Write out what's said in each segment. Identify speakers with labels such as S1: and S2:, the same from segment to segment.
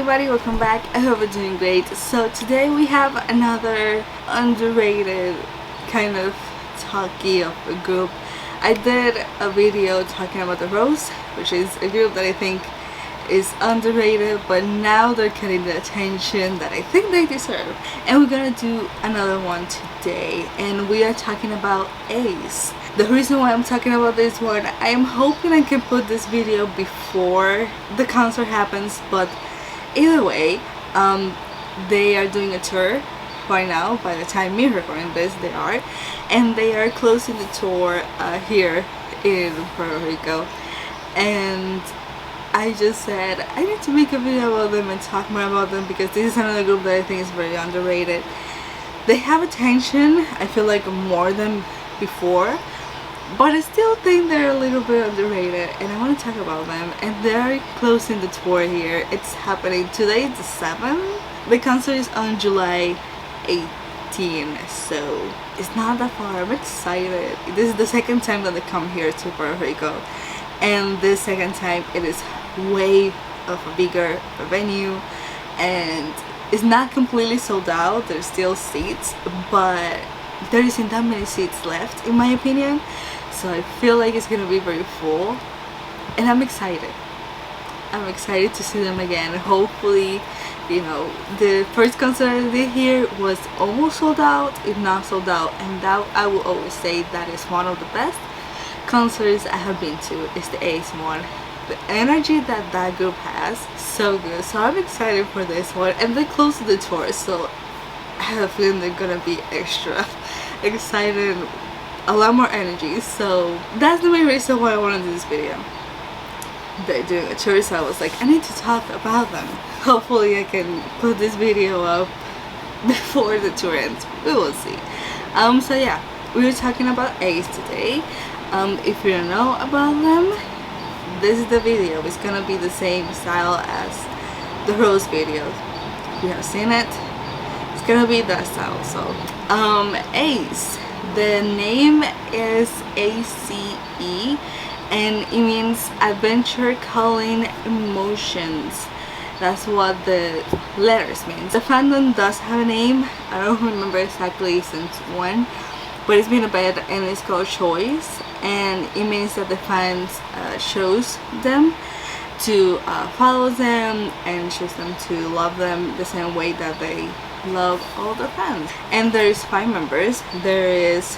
S1: everybody, welcome back. I hope you're doing great. So today we have another underrated kind of talkie of a group. I did a video talking about the Rose, which is a group that I think is underrated, but now they're getting the attention that I think they deserve. And we're gonna do another one today, and we are talking about A.C.E. The reason why I'm talking about this one, I am hoping I can put this video before the concert happens, but either way, they are doing a tour right now. By the time me recording this, they are, and they are closing the tour here in Puerto Rico. And I just said I need to make a video about them and talk more about them, because this is another group that I think is very underrated. They have attention, I feel like, more than before, but I still think they're a little bit underrated, and I want to talk about them. And they're closing the tour here. It's happening today, the 7th. The concert is on July 18th, so it's not that far. I'm excited. This is the second time that they come here to Puerto Rico, and this second time it is way of a bigger venue, and it's not completely sold out. There's still seats, but there isn't that many seats left, in my opinion, so I feel like it's gonna be very full, and I'm excited to see them again. Hopefully, you know, the first concert I did here was almost sold out, if not sold out, and that I will always say that is one of the best concerts I have been to, is the A.C.E. one. The energy that that group has, so good. So I'm excited for this one, and they close the tour, so I have a feeling they're gonna be extra excited, a lot more energy. So that's the main reason why I wanted to do this video. They're doing a tour, so I was like, I need to talk about them. Hopefully I can put this video up before the tour ends. We will see. So yeah, we were talking about A.C.E. today. If you don't know about them, this is the video. It's gonna be the same style as the Rose video. If you have seen it, it's gonna be that style. So A.C.E., the name is A.C.E., and it means Adventure Calling Emotions. That's what the letters mean. The fandom does have a name. I don't remember exactly since when, but it's been a bit, and it's called Choice, and it means that the fans chose them to follow them, and chose them to love them the same way that they love all the fans. And there is 5 members. There is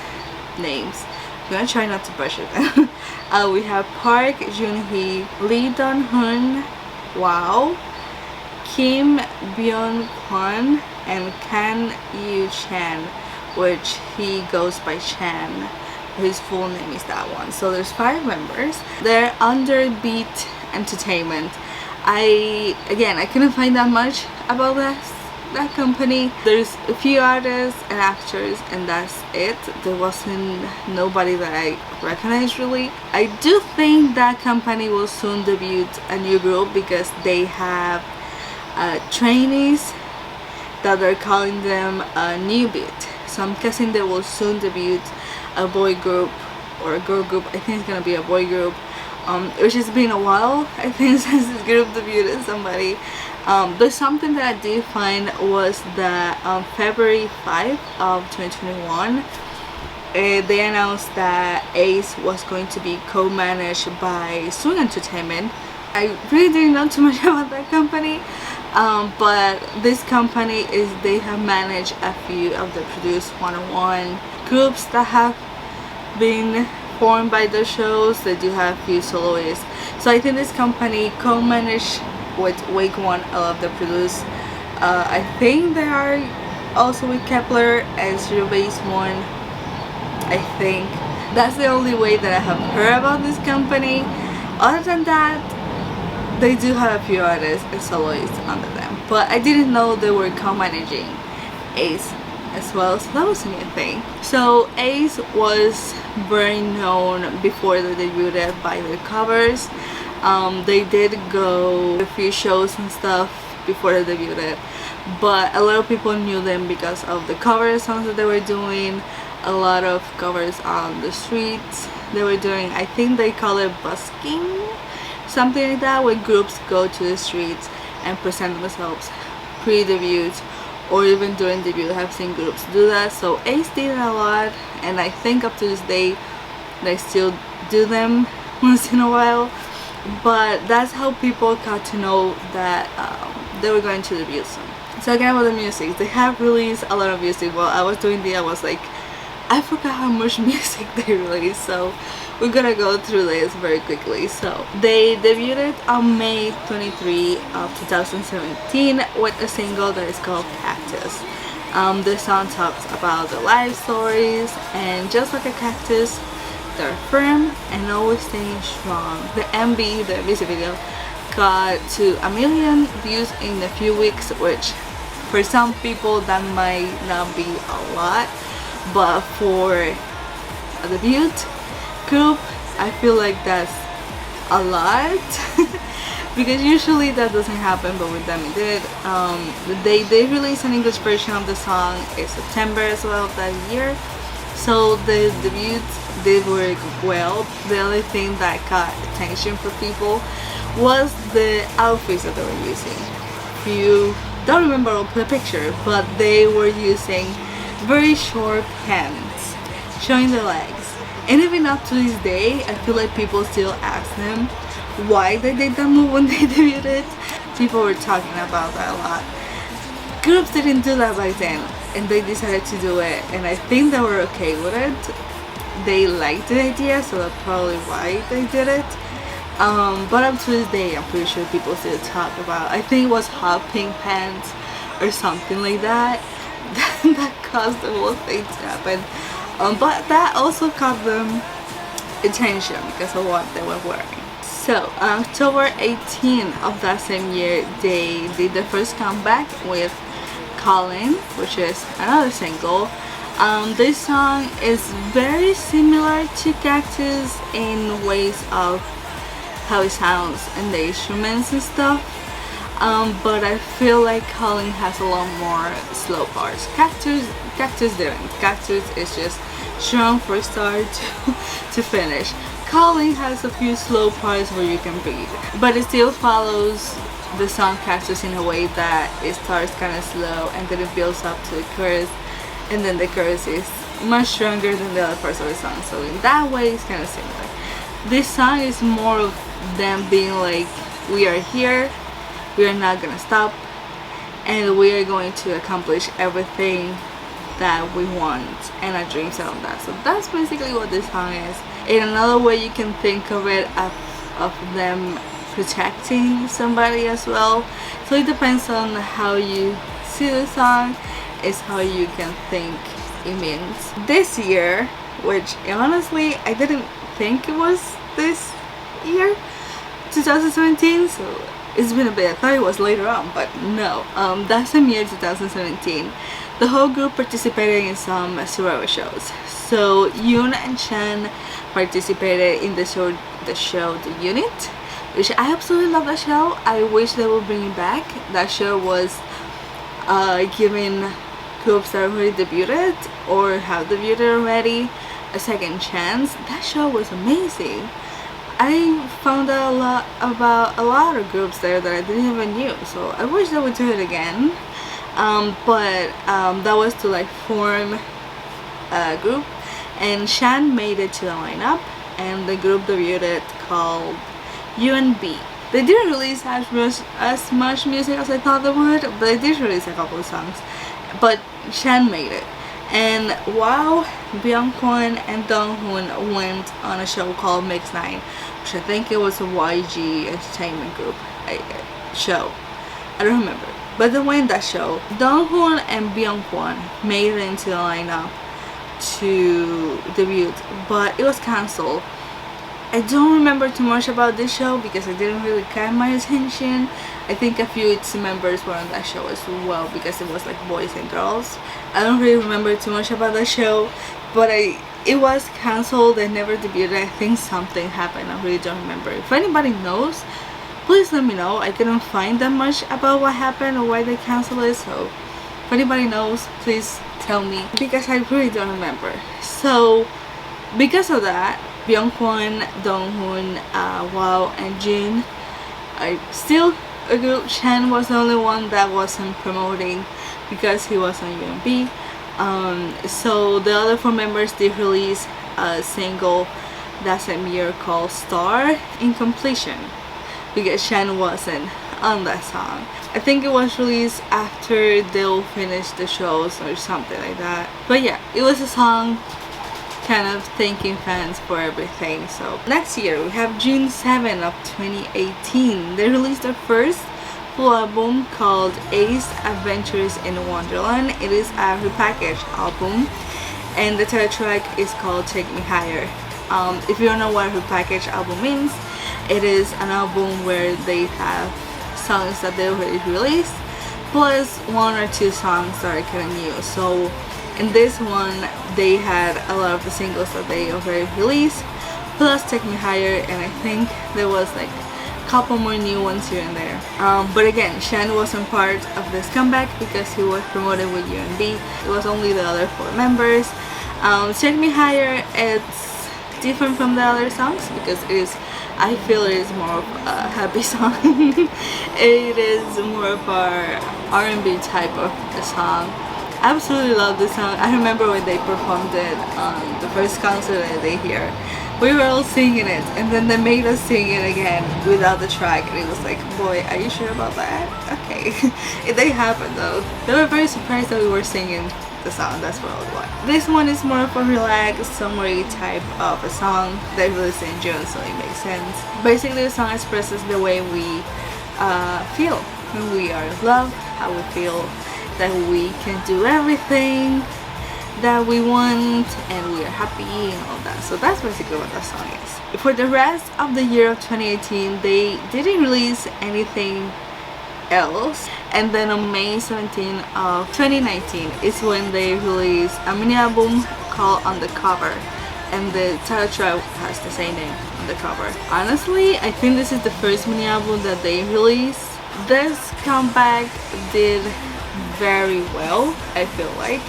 S1: names. I'm gonna try not to butcher them. We have Park Junhee, Lee Dong-hun, Wow, Kim Byung-kwon, and Kan Yu-chan, which he goes by Chan. His full name is that one. So there's 5 members. They're under Beat Entertainment. I couldn't find that much about that company. There's a few artists and actors, and that's it. There wasn't nobody that I recognized really. I do think that company will soon debut a new group, because they have trainees that they're calling them a new beat. So I'm guessing they will soon debut a boy group or a girl group. I think it's gonna be a boy group, which has been a while, I think, since this group debuted somebody. There's something that I did find was that on February 5th of 2021, they announced that A.C.E. was going to be co-managed by Swing Entertainment. I really didn't know too much about that company, but this company they have managed a few of the produced one-on-one groups that have been formed by the shows. They do have a few soloists, so I think this company co-managed with Wake One. I love the produce. I think they are also with Kepler and Zero Base One. I think that's the only way that I have heard about this company. Other than that, they do have a few artists and soloists under them, but I didn't know they were co-managing A.C.E. as well, so that was a new thing. So A.C.E. was very known before they debuted by their covers. They did go a few shows and stuff before they debuted, but a lot of people knew them because of the cover songs that they were doing. A lot of covers on the streets they were doing. I think they call it busking, something like that, when groups go to the streets and present themselves pre-debut or even during debut. I have seen groups do that. So A.C.E did a lot, and I think up to this day they still do them once in a while. But that's how people got to know that they were going to debut soon. Talking about the music, they have released a lot of music. While I was doing I was like, I forgot how much music they released, so we're gonna go through this very quickly. So they debuted on May 23 of 2017 with a single that is called Cactus. The song talks about their life stories, and just like a cactus, they're firm and always staying strong. The MV, the music video, got to 1 million views in a few weeks, which for some people that might not be a lot, but for a debut group I feel like that's a lot because usually that doesn't happen, but with them it did. They released an English version of the song in September as well of that year, so the debut did work well. The only thing that got attention for people was the outfits that they were using. If you don't remember, I'll put a picture, but they were using very short pants showing their legs, and even up to this day I feel like people still ask them why they did that move when they debuted. People were talking about that a lot. Groups didn't do that back then, and they decided to do it, and I think they were okay with it. They liked the idea, so that's probably why they did it. But up to this day I'm pretty sure people still talk about, I think it was hot pink pants or something like that that caused the whole thing to happen. But that also caught them attention because of what they were wearing. So on October 18th of that same year, they did their first comeback with Calling, which is another single. This song is very similar to Cactus in ways of how it sounds and the instruments and stuff, but I feel like Calling has a lot more slow parts. Cactus didn't. Cactus is just strong from start to finish. Calling has a few slow parts where you can breathe, but it still follows the song Cactus in a way that it starts kind of slow and then it builds up to the chorus, and then the chorus is much stronger than the other parts of the song. So in that way it's kind of similar. This song is more of them being like, we are here, we are not gonna stop, and we are going to accomplish everything that we want, and our dreams are on that. So that's basically what this song is. In another way you can think of it of them protecting somebody as well. So it depends on how you see the song, is how you can think it means. This year, which honestly I didn't think it was this year, 2017, so it's been a bit. I thought it was later on, but no. That same year, 2017, the whole group participated in some survival shows. So Yoon and Chan participated in the show The Unit, which I absolutely love that show. I wish they would bring it back. That show was giving groups that already debuted or have debuted already a second chance. That show was amazing. I found out a lot about a lot of groups there that I didn't even knew, so I wish they would do it again. But that was to like form a group, and Shan made it to the lineup, and the group debuted called UNB. They didn't release as much music as I thought they would, but they did release a couple of songs. But Shan made it. And while Byung-kwon and Dong-hoon went on a show called Mix 9, which I think it was a YG Entertainment Group show. I don't remember. But they went that show. Dong-hoon and Byung-kwon made it into the lineup to debut, but it was cancelled. I don't remember too much about this show because it didn't really catch my attention. I think a few its members were on that show as well because it was like boys and girls. I don't really remember too much about the show, but it was cancelled. I never debuted. I think something happened. I really don't remember. If anybody knows, please let me know. I couldn't find that much about what happened or why they canceled it, so if anybody knows, please tell me because I really don't remember. So because of that, Byung-kwon, Dong-hoon, Wow and Jin are still a group, Shan was the only one that wasn't promoting because he was on UMB. So the other 4 members did release a single that same year called Star Incompletion, because Shan wasn't on that song. I think it was released after they'll finish the shows or something like that. But yeah, it was a song kind of thanking fans for everything. So next year we have June 7 of 2018. They released their first full album called A.C.E Adventures in Wonderland. It is a repackaged album, and the title track is called Take Me Higher. If you don't know what a repackaged album means, it is an album where they have songs that they already released plus 1 or 2 songs that are kind of new. So in this one they had a lot of the singles that they already released plus Take Me Higher, and I think there was like a couple more new ones here and there. But again, Shan wasn't part of this comeback because he was promoted with UMB. It was only the other 4 members. Take Me Higher, it's different from the other songs because it is, I feel it is more of a happy song. It is more of our R&B type of a song. I absolutely love this song. I remember when they performed it on the first concert that they hear. We were all singing it, and then they made us sing it again without the track, and it was like, boy, are you sure about that? Okay. It did happen though. They were very surprised that we were singing the song. That's what it was. This one is more of a relaxed, summery type of a song. They released in June, so it makes sense. Basically, the song expresses the way we feel when we are in love, how we feel that we can do everything that we want and we are happy and all that. So that's basically what that song is. For the rest of the year of 2018, they didn't release anything else, and then on May 17 of 2019 is when they released a mini album called Undercover, and the title track has the same name, Undercover. Honestly, I think this is the first mini album that they released. This comeback did very well. I feel like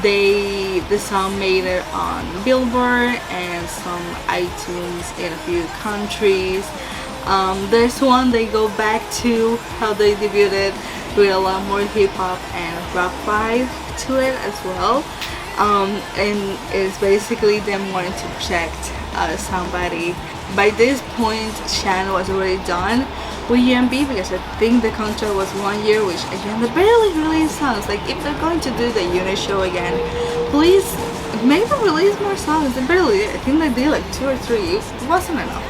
S1: the song made it on Billboard and some iTunes in a few countries. This one they go back to how they debuted with a lot more hip-hop and rock vibe to it as well. And it's basically them wanting to project somebody. By this point, Shan was already done with UMB because I think the contract was 1 year, which again, they barely release songs. Like, if they're going to do the unit show again, please maybe release more songs. They barely, I think they did like 2 or 3. It wasn't enough.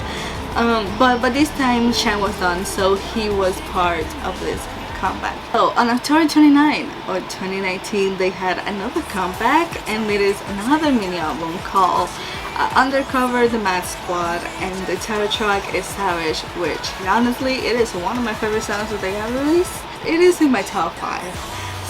S1: But this time Shan was done, so he was part of this comeback. So on October 29 of 2019, they had another comeback, and it is another mini album called Undercover the Mad Squad, and the title track is Savage, which honestly it is one of my favorite songs that they have released. It is in my top 5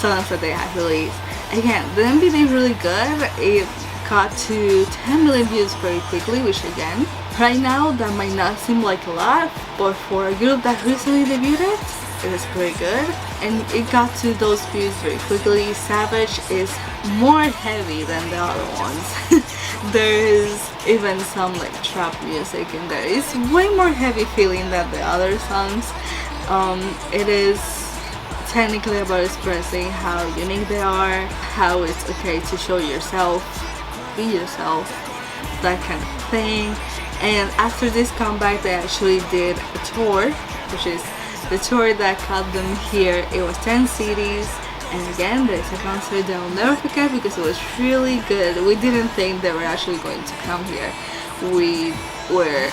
S1: songs that they have released. Again, the MV did really good. It got to 10 million views very quickly, which again, right now that might not seem like a lot, but for a group that recently debuted, it is pretty good, and it got to those views very quickly. Savage is more heavy than the other ones. There is even some like trap music in there. It's way more heavy feeling than the other songs. It is technically about expressing how unique they are, how it's okay to show yourself, be yourself, that kind of thing. And after this comeback, they actually did a tour, which is the tour that caught them here. It was 10 cities, and again, there's a concert that I'll never forget because it was really good. We didn't think they were actually going to come here. We were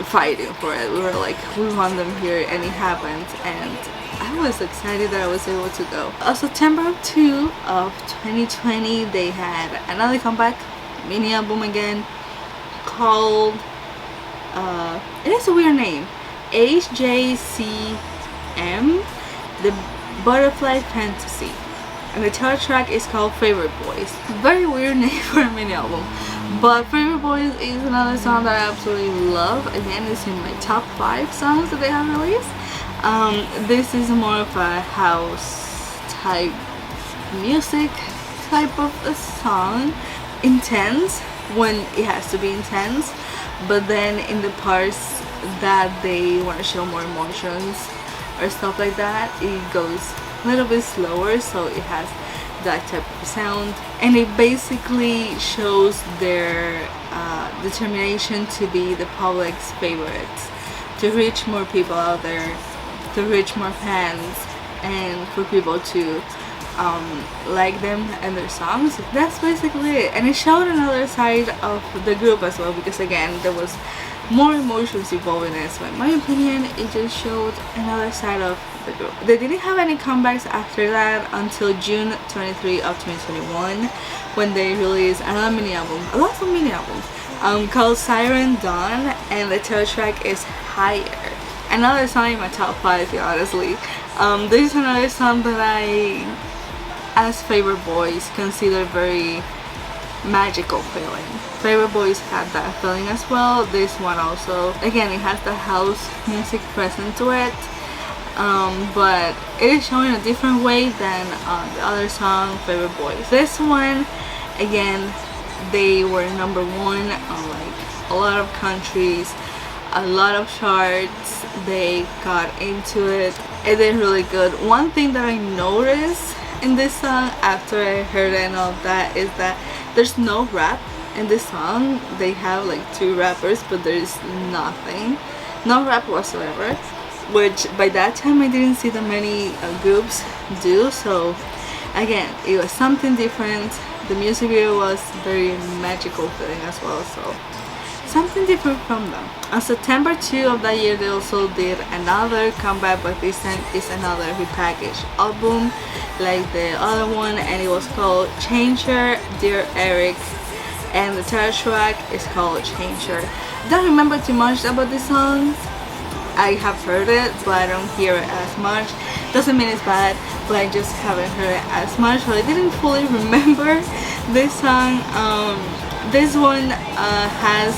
S1: fighting for it. We were like, we want them here, and it happened, and I was excited that I was able to go. On September 2 of 2020, they had another comeback, mini album again, called, it is a weird name, HJCM, The Butterfly Fantasy, and the title track is called Favorite Boys. Very weird name for a mini album, but Favorite Boys is another song that I absolutely love. Again, it's in my top 5 songs that they have released. This is more of a house type music type of a song, intense when it has to be intense, but then in the parts that they want to show more emotions, or stuff like that, it goes a little bit slower, so it has that type of sound. And it basically shows their determination to be the public's favorites, to reach more people out there, to reach more fans, and for people to like them and their songs. That's basically it. And it showed another side of the group as well, because again, there was more emotions involved in it. So in my opinion, it just showed another side of the group. They didn't have any comebacks after that until June 23 of 2021, when they released another mini album, a lot of mini albums, called Siren Dawn, and the title track is Higher. Another song in my top 5, honestly. This is another song that I, as Favorite Boys, consider very magical feeling. Favorite Boys had that feeling as well. This one also, again, it has the house music present to it, but it is showing a different way than the other song, Favorite Boys. This one, again, they were #1 on like a lot of countries, a lot of charts. They got into it. It did really good. One thing that I noticed in this song after I heard it and all that is that there's no rap in this song. They have like 2 rappers, but there's nothing, no rap whatsoever, which by that time I didn't see that many groups do. So again, it was something different. The music video was very magical feeling as well, so something different from them. On September 2 of that year, they also did another comeback, but this time it's another repackaged album like the other one, and it was called Changer, Dear Eric, and the title track is called Changer. Don't remember too much about this song. I have heard it, but I don't hear it as much. Doesn't mean it's bad, but I just haven't heard it as much, so I didn't fully remember this song. This one has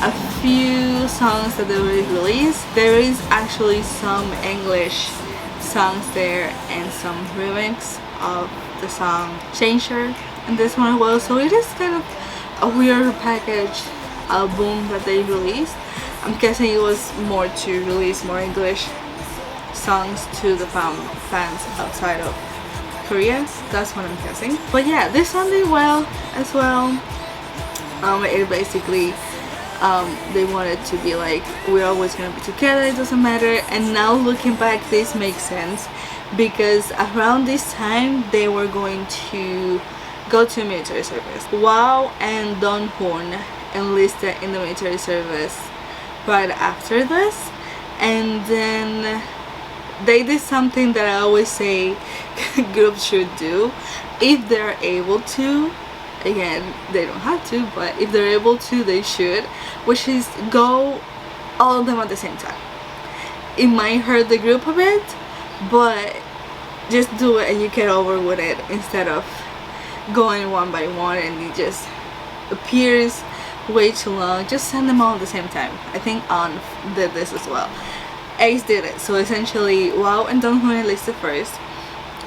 S1: a few songs that they released. There is actually some English songs there and some remix of the song Changer and this one as well. So it is kind of a weird packaged album that they released. I'm guessing it was more to release more English songs to the fans outside of Korea. That's what I'm guessing. But yeah, this song did well as well. It basically they wanted to be like, we're always gonna be together, it doesn't matter. And now looking back, this makes sense, because around this time they were going to go to military service. Wow and Don Hoon enlisted in the military service right after this, and then they did something that I always say groups should do if they're able to. Again, they don't have to, but if they're able to, they should, which is go all of them at the same time. It might hurt the group a bit, but just do it and you get over with it, instead of going one by one and it just appears way too long. Just send them all at the same time. I think On did this as well. Ace did it. So essentially, Wow and Donghoon enlisted first,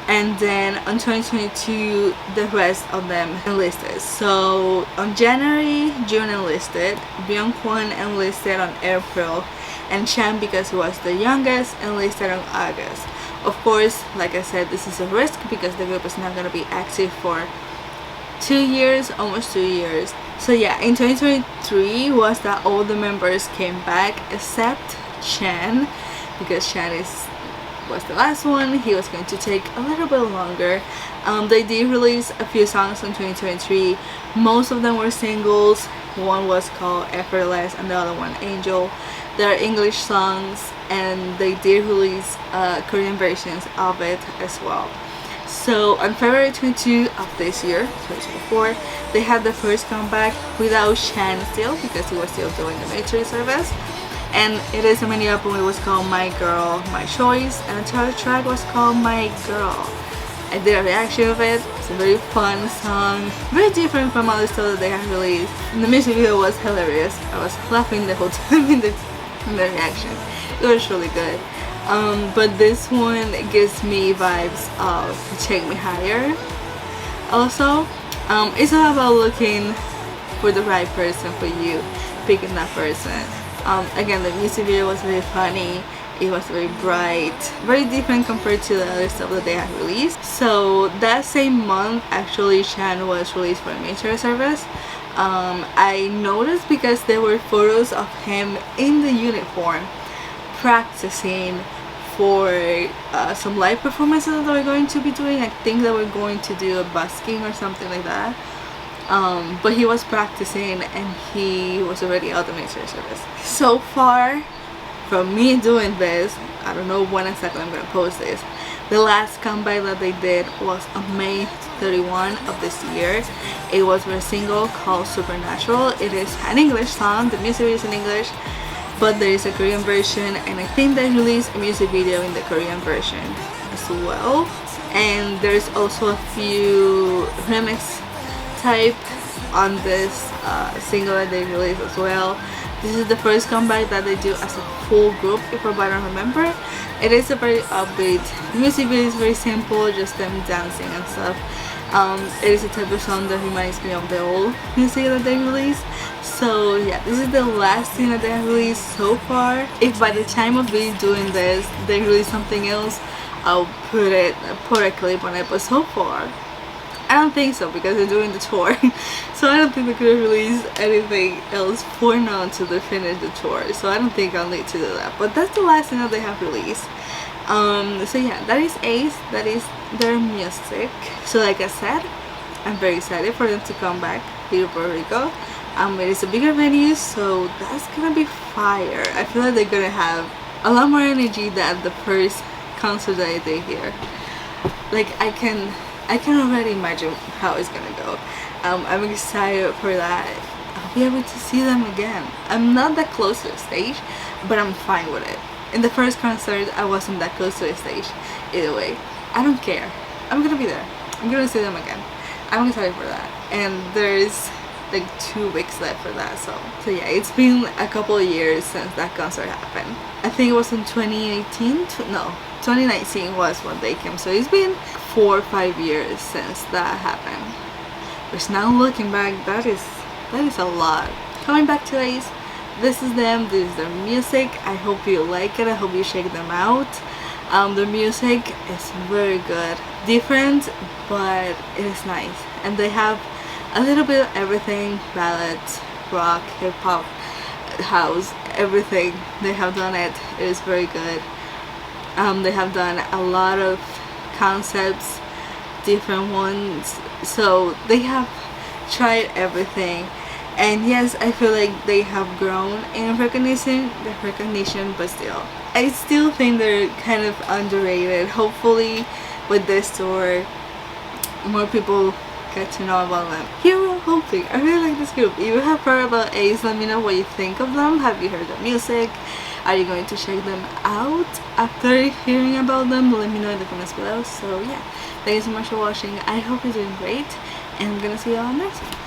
S1: and then on 2022 the rest of them enlisted. So on January, June enlisted, Byung-kwon enlisted on April, and Chan, because he was the youngest, enlisted on August. Of course, like I said, this is a risk because the group is not going to be active for 2 years, almost 2 years. So yeah, in 2023 was that all the members came back except Chan, because Chan was the last one. He was going to take a little bit longer. They did release a few songs in 2023. Most of them were singles. One was called Effortless and the other one Angel. They're English songs, and they did release Korean versions of it as well. So on February 22 of this year, 2024, they had the first comeback without Chan still, because he was still doing the military service. And it is a mini album. It was called My Girl, My Choice, and the title track was called My Girl. I did a reaction of it. It's a very fun song, very different from other stuff that they had released. And the music video was hilarious. I was laughing the whole time in the reaction. It was really good. But this one gives me vibes of Take Me Higher. Also, it's all about looking for the right person for you, picking that person. Again, the music video was very funny. It was very bright, very different compared to the other stuff that they had released. So that same month, actually, Chan was released for a military service. I noticed because there were photos of him in the uniform practicing for some live performances that we're going to be doing. I think that we're going to do a busking or something like that. But he was practicing and he was already out of the military service. So far from me doing this, I don't know when exactly I'm gonna post this. The last comeback that they did was on May 31 of this year. It was their single called Supernatural. It is an English song, the music is in English, but there is a Korean version, and I think they released a music video in the Korean version as well. And there's also a few remix type on this single that they released as well. This is the first comeback that they do as a full group, if I don't remember. It is a very upbeat music video. It's very simple, just them dancing and stuff. It is a type of song that reminds me of the old music that they released. So yeah, this is the last thing that they have released so far. If by the time of me doing this they release something else, I'll put a clip on it. But so far I don't think so, because they're doing the tour. So I don't think they could release anything else for now until they finish the tour. So I don't think I'll need to do that. But that's the last thing that they have released. So yeah, that is A.C.E. That is their music. So like I said, I'm very excited for them to come back here to Puerto Rico. It is a bigger venue, so that's gonna be fire. I feel like they're gonna have a lot more energy than the first concert that I did here. Like I can already imagine how it's gonna go. I'm excited for that. I'll be able to see them again. I'm not that close to the stage, but I'm fine with it. In the first concert, I wasn't that close to the stage. Either way, I don't care. I'm gonna be there. I'm gonna see them again. I'm excited for that. And there's like 2 weeks left for that. So yeah, it's been a couple of years since that concert happened. I think it was in 2018. No, 2019 was when they came. So it's been 4 or 5 years since that happened. Which now looking back, that is a lot. Coming back to A.C.E, this is them, this is their music. I hope you like it. I hope you check them out. Their music is very good, different, but it is nice. And they have a little bit of everything: ballads, rock, hip-hop, house, everything. They have done it. It is very good. They have done a lot of concepts, different ones, so they have tried everything. And yes, I feel like they have grown in recognition, but still, I still think they're kind of underrated. Hopefully with this tour, more people get to know about them. Here we're hoping. I really like this group. If you have heard about A.C.E, let me know what you think of them. Have you heard their music? Are you going to check them out after hearing about them? Let me know in the comments below. So yeah, thank you so much for watching. I hope you're doing great, and I'm gonna see you all next time.